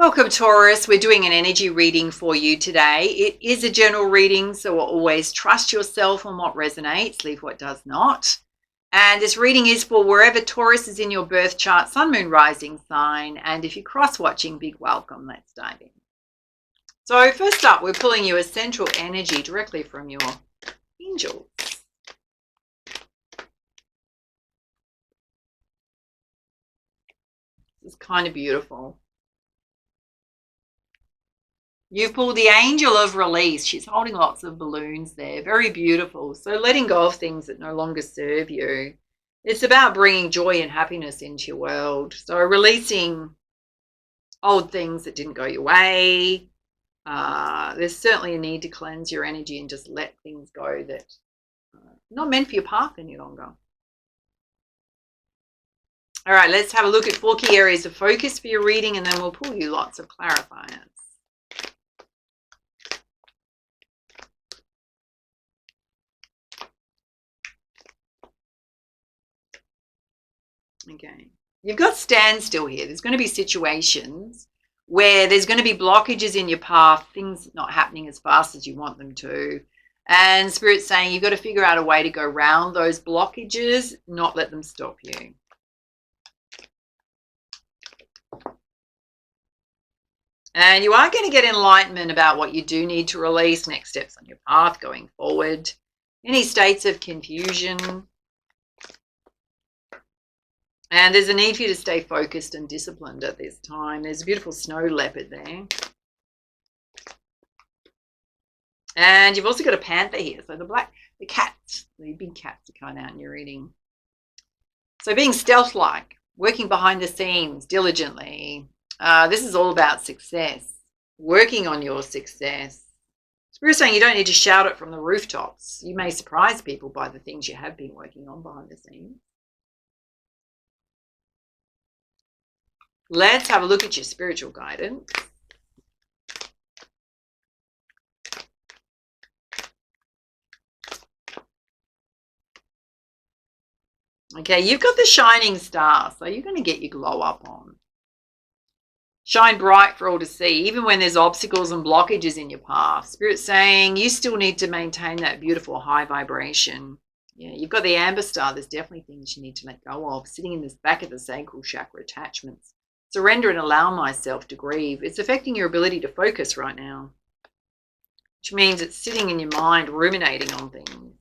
Welcome, Taurus. We're doing an energy reading for you today. It is a general reading, so always trust yourself on what resonates, leave what does not. And this reading is for wherever Taurus is in your birth chart, sun, moon, rising sign. And if you're cross-watching, big welcome. Let's dive in. So first up, we're pulling you a central energy directly from your angels. This is kind of beautiful. You pull the angel of release. She's holding lots of balloons there. Very beautiful. So letting go of things that no longer serve you. It's about bringing joy and happiness into your world. So releasing old things that didn't go your way. There's certainly a need to cleanse your energy and just let things go that are not meant for your path any longer. All right, let's have a look at 4 key areas of focus for your reading, and then we'll pull you lots of clarifiers. Okay, you've got standstill here. There's going to be situations where there's going to be blockages in your path, things not happening as fast as you want them to. And Spirit's saying you've got to figure out a way to go around those blockages, not let them stop you. And you are going to get enlightenment about what you do need to release, next steps on your path going forward, any states of confusion. And there's a need for you to stay focused and disciplined at this time. There's a beautiful snow leopard there. And you've also got a panther here. So the cats, the big cats are coming out in your reading. So being stealth-like, working behind the scenes diligently. This is all about success, working on your success. Spirit's saying you don't need to shout it from the rooftops. You may surprise people by the things you have been working on behind the scenes. Let's have a look at your spiritual guidance. Okay, you've got the shining star, so you're going to get your glow up on. Shine bright for all to see, even when there's obstacles and blockages in your path. Spirit's saying you still need to maintain that beautiful high vibration. Yeah, you've got the amber star. There's definitely things you need to let go of. Sitting in the back of the sacral chakra, attachments. Surrender and allow myself to grieve. It's affecting your ability to focus right now, which means it's sitting in your mind, ruminating on things.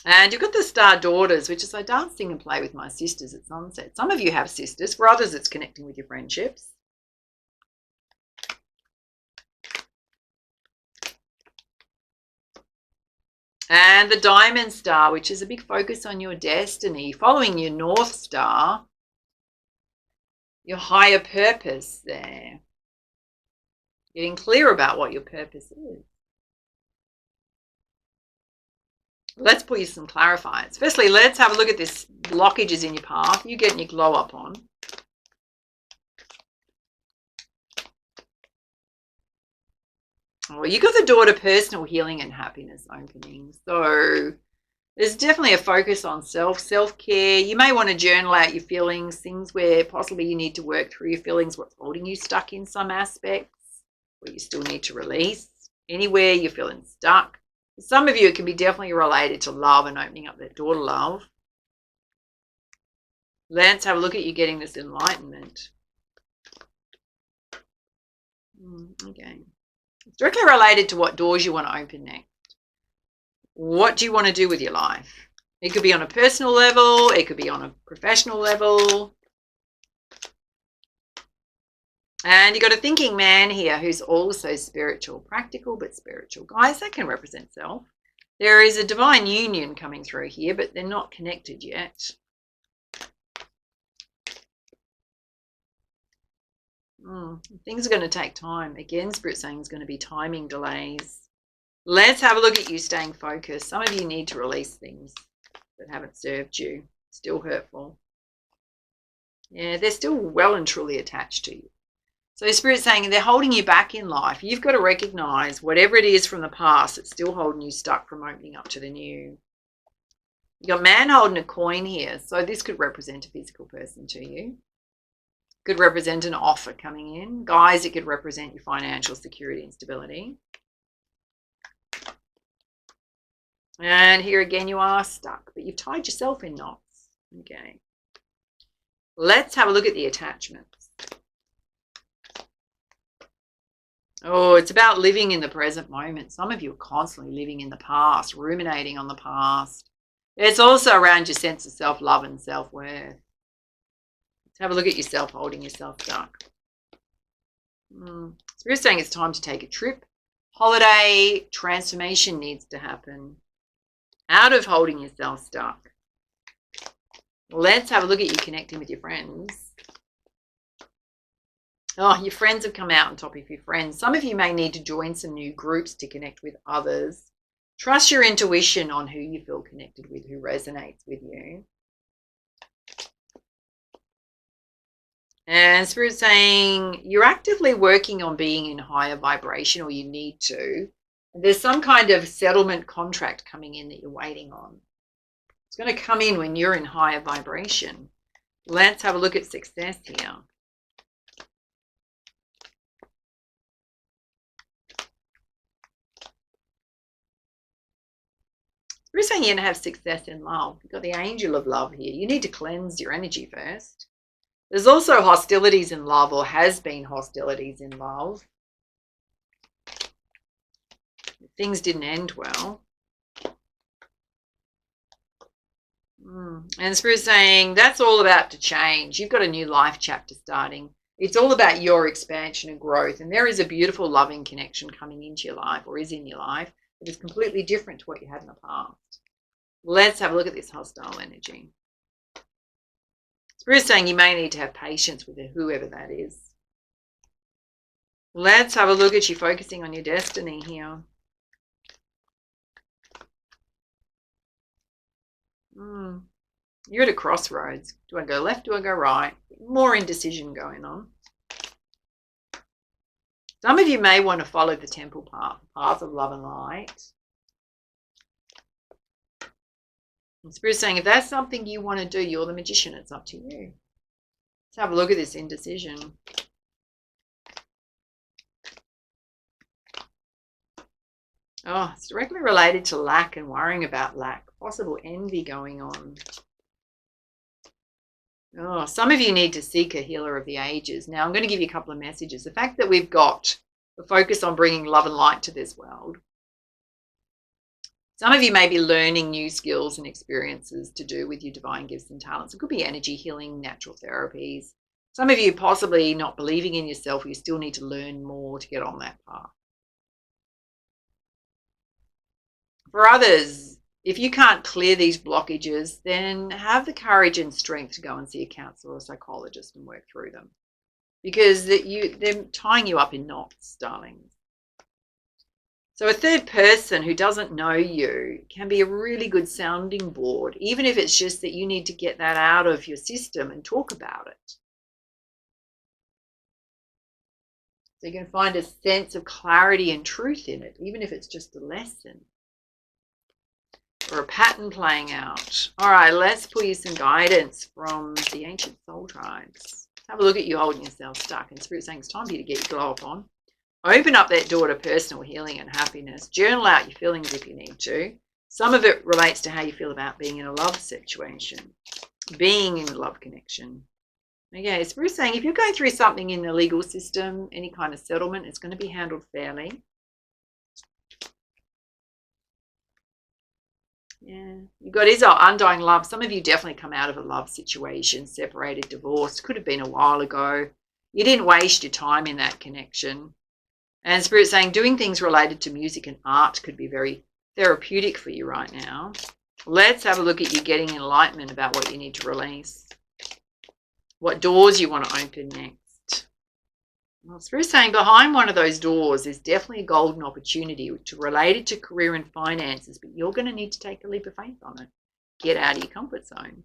And you've got the star daughters, which is I dance, sing and play with my sisters at sunset. Some of you have sisters. For others, it's connecting with your friendships. And the diamond star, which is a big focus on your destiny, following your north star, your higher purpose there. Getting clear about what your purpose is. Let's put you some clarifiers. Firstly, let's have a look at this blockages in your path. You're getting your glow up on. Well, you got the door to personal healing and happiness opening. So there's definitely a focus on self-care. You may want to journal out your feelings, things where possibly you need to work through your feelings, what's holding you stuck in some aspects, what you still need to release, anywhere you're feeling stuck. For some of you, it can be definitely related to love and opening up that door to love. Let's have a look at you getting this enlightenment. Okay. It's directly related to what doors you want to open next. What do you want to do with your life? It could be on a personal level. It could be on a professional level. And you've got a thinking man here who's also spiritual, practical but spiritual. Guys, that can represent self. There is a divine union coming through here, but they're not connected yet. Things are going to take time. Again, Spirit's saying there's going to be timing delays. Let's have a look at you staying focused. Some of you need to release things that haven't served you. Still hurtful. Yeah, they're still well and truly attached to you. So Spirit's saying they're holding you back in life. You've got to recognize whatever it is from the past that's still holding you stuck from opening up to the new. You got man holding a coin here. So this could represent a physical person to you. Could represent an offer coming in. Guys, it could represent your financial security and stability. And here again, you are stuck, but you've tied yourself in knots. Okay. Let's have a look at the attachments. Oh, it's about living in the present moment. Some of you are constantly living in the past, ruminating on the past. It's also around your sense of self-love and self-worth. Let's have a look at yourself holding yourself stuck. Spirit's saying it's time to take a trip. Holiday transformation needs to happen out of holding yourself stuck. Let's have a look at you connecting with your friends. Oh, your friends have come out on top of your friends. Some of you may need to join some new groups to connect with others. Trust your intuition on who you feel connected with, who resonates with you. And Spirit's saying you're actively working on being in higher vibration, or you need to. There's some kind of settlement contract coming in that you're waiting on. It's going to come in when you're in higher vibration. Let's have a look at success here. We're saying you're going to have success in love. You've got the angel of love here. You need to cleanse your energy first. There's also hostilities in love, or has been hostilities in love. Things didn't end well. And Spirit's saying that's all about to change. You've got a new life chapter starting. It's all about your expansion and growth. And there is a beautiful loving connection coming into your life, or is in your life, that is completely different to what you had in the past. Let's have a look at this hostile energy. Spirit's saying you may need to have patience with whoever that is. Let's have a look at you focusing on your destiny here. You're at a crossroads. Do I go left? Do I go right? More indecision going on. Some of you may want to follow the temple path of love and light. And Spirit's saying if that's something you want to do, you're the magician. It's up to you. Let's have a look at this indecision. Oh, it's directly related to lack and worrying about lack. Possible envy going on. Oh, some of you need to seek a healer of the ages. Now, I'm going to give you a couple of messages. The fact that we've got the focus on bringing love and light to this world. Some of you may be learning new skills and experiences to do with your divine gifts and talents. It could be energy healing, natural therapies. Some of you possibly not believing in yourself. You still need to learn more to get on that path. For others, if you can't clear these blockages, then have the courage and strength to go and see a counselor or a psychologist and work through them. Because they're tying you up in knots, darlings. So a third person who doesn't know you can be a really good sounding board, even if it's just that you need to get that out of your system and talk about it. So you can find a sense of clarity and truth in it, even if it's just a lesson or a pattern playing out. All right, let's pull you some guidance from the ancient soul tribes. Have a look at you holding yourself stuck. And Spirit's saying it's time for you to get your glow up on. Open up that door to personal healing and happiness. Journal out your feelings if you need to. Some of it relates to how you feel about being in a love situation, being in a love connection. Okay, Spirit's saying if you're going through something in the legal system, any kind of settlement, it's going to be handled fairly. Yeah, you've got is undying love. Some of you definitely come out of a love situation, separated, divorced. Could have been a while ago. You didn't waste your time in that connection. And Spirit's saying doing things related to music and art could be very therapeutic for you right now. Let's have a look at you getting enlightenment about what you need to release. What doors you want to open next. Well, Spirit's saying behind one of those doors is definitely a golden opportunity related to career and finances, but you're going to need to take a leap of faith on it. Get out of your comfort zone.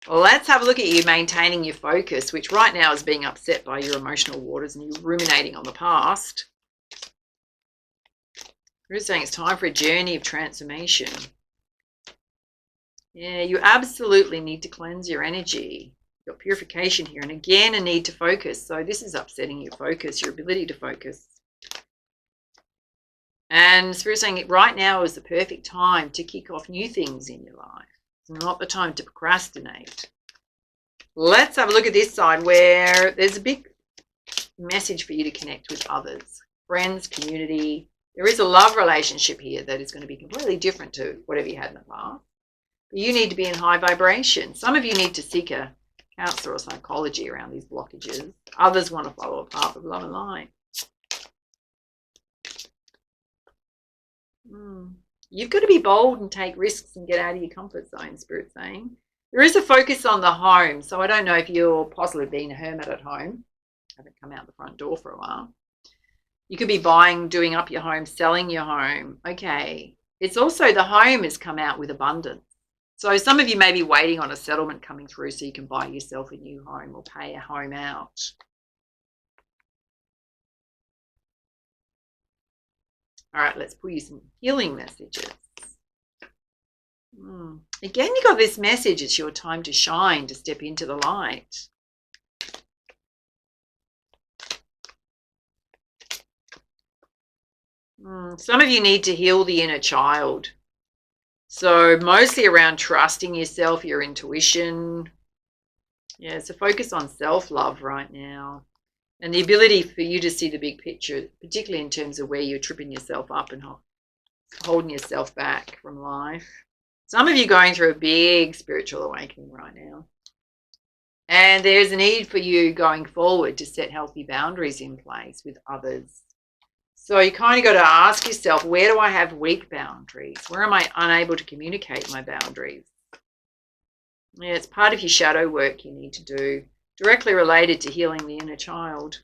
Well, let's have a look at you maintaining your focus, which right now is being upset by your emotional waters and you're ruminating on the past. Spirit's saying it's time for a journey of transformation. Yeah, you absolutely need to cleanse your energy. You've got purification here, and again, a need to focus. So this is upsetting your focus, your ability to focus. And Spirit saying right now is the perfect time to kick off new things in your life. It's not the time to procrastinate. Let's have a look at this side where there's a big message for you to connect with others, friends, community. There is a love relationship here that is going to be completely different to whatever you had in the past. You need to be in high vibration. Some of you need to seek a counselor or psychology around these blockages. Others want to follow a path of love and light. You've got to be bold and take risks and get out of your comfort zone, Spirit saying. There is a focus on the home. So I don't know if you're possibly being a hermit at home. Haven't come out the front door for a while. You could be buying, doing up your home, selling your home. Okay. It's also the home has come out with abundance. So some of you may be waiting on a settlement coming through so you can buy yourself a new home or pay a home out. All right, let's pull you some healing messages. Again, you got this message. It's your time to shine, to step into the light. Some of you need to heal the inner child. So mostly around trusting yourself, your intuition. Yeah, it's a focus on self-love right now. And the ability for you to see the big picture, particularly in terms of where you're tripping yourself up and holding yourself back from life. Some of you going through a big spiritual awakening right now. And there's a need for you going forward to set healthy boundaries in place with others. So you kind of got to ask yourself, where do I have weak boundaries? Where am I unable to communicate my boundaries? Yeah, it's part of your shadow work you need to do, directly related to healing the inner child.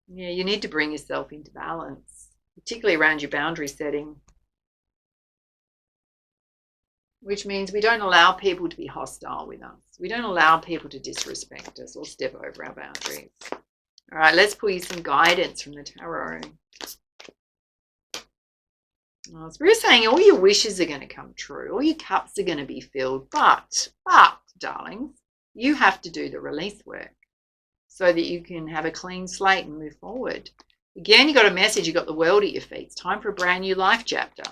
Yeah, you need to bring yourself into balance, particularly around your boundary setting. Which means we don't allow people to be hostile with us. We don't allow people to disrespect us or step over our boundaries. All right, let's pull you some guidance from the tarot. Spirit's saying all your wishes are going to come true. All your cups are going to be filled. But, darlings, you have to do the release work so that you can have a clean slate and move forward. Again, you got a message. You got the world at your feet. It's time for a brand new life chapter.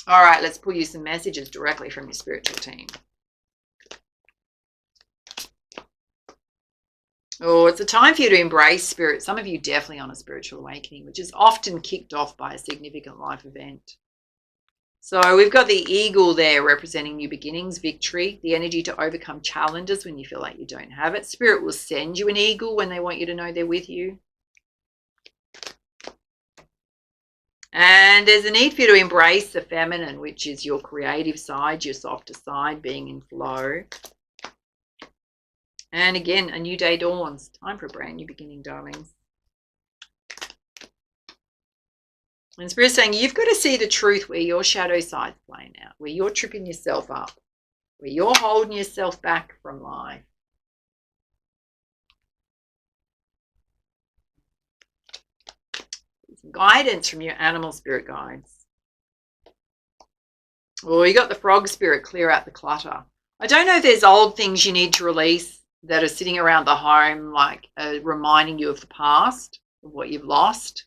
All right, let's pull you some messages directly from your spiritual team. Oh, it's a time for you to embrace spirit. Some of you definitely on a spiritual awakening, which is often kicked off by a significant life event. So we've got the eagle there representing new beginnings, victory, the energy to overcome challenges when you feel like you don't have it. Spirit will send you an eagle when they want you to know they're with you. And there's a need for you to embrace the feminine, which is your creative side, your softer side, being in flow. And again, a new day dawns. Time for a brand new beginning, darlings. And Spirit's saying you've got to see the truth where your shadow side's playing out, where you're tripping yourself up, where you're holding yourself back from life. Some guidance from your animal spirit guides. Oh, you got the frog spirit, clear out the clutter. I don't know if there's old things you need to release that are sitting around the home, like reminding you of the past, of what you've lost.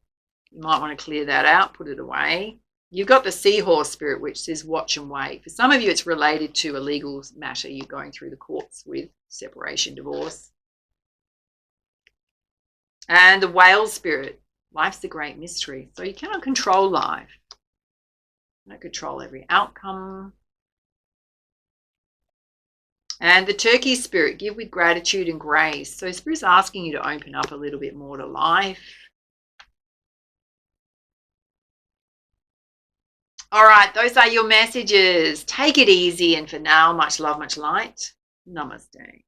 You might want to clear that out, put it away. You've got the seahorse spirit, which says watch and wait. For some of you, it's related to a legal matter you're going through the courts with, separation, divorce. And the whale spirit, life's a great mystery. So you cannot control life. You don't control every outcome. And the turkey spirit, give with gratitude and grace. So Spirit's asking you to open up a little bit more to life. All right, those are your messages. Take it easy. And for now, much love, much light. Namaste.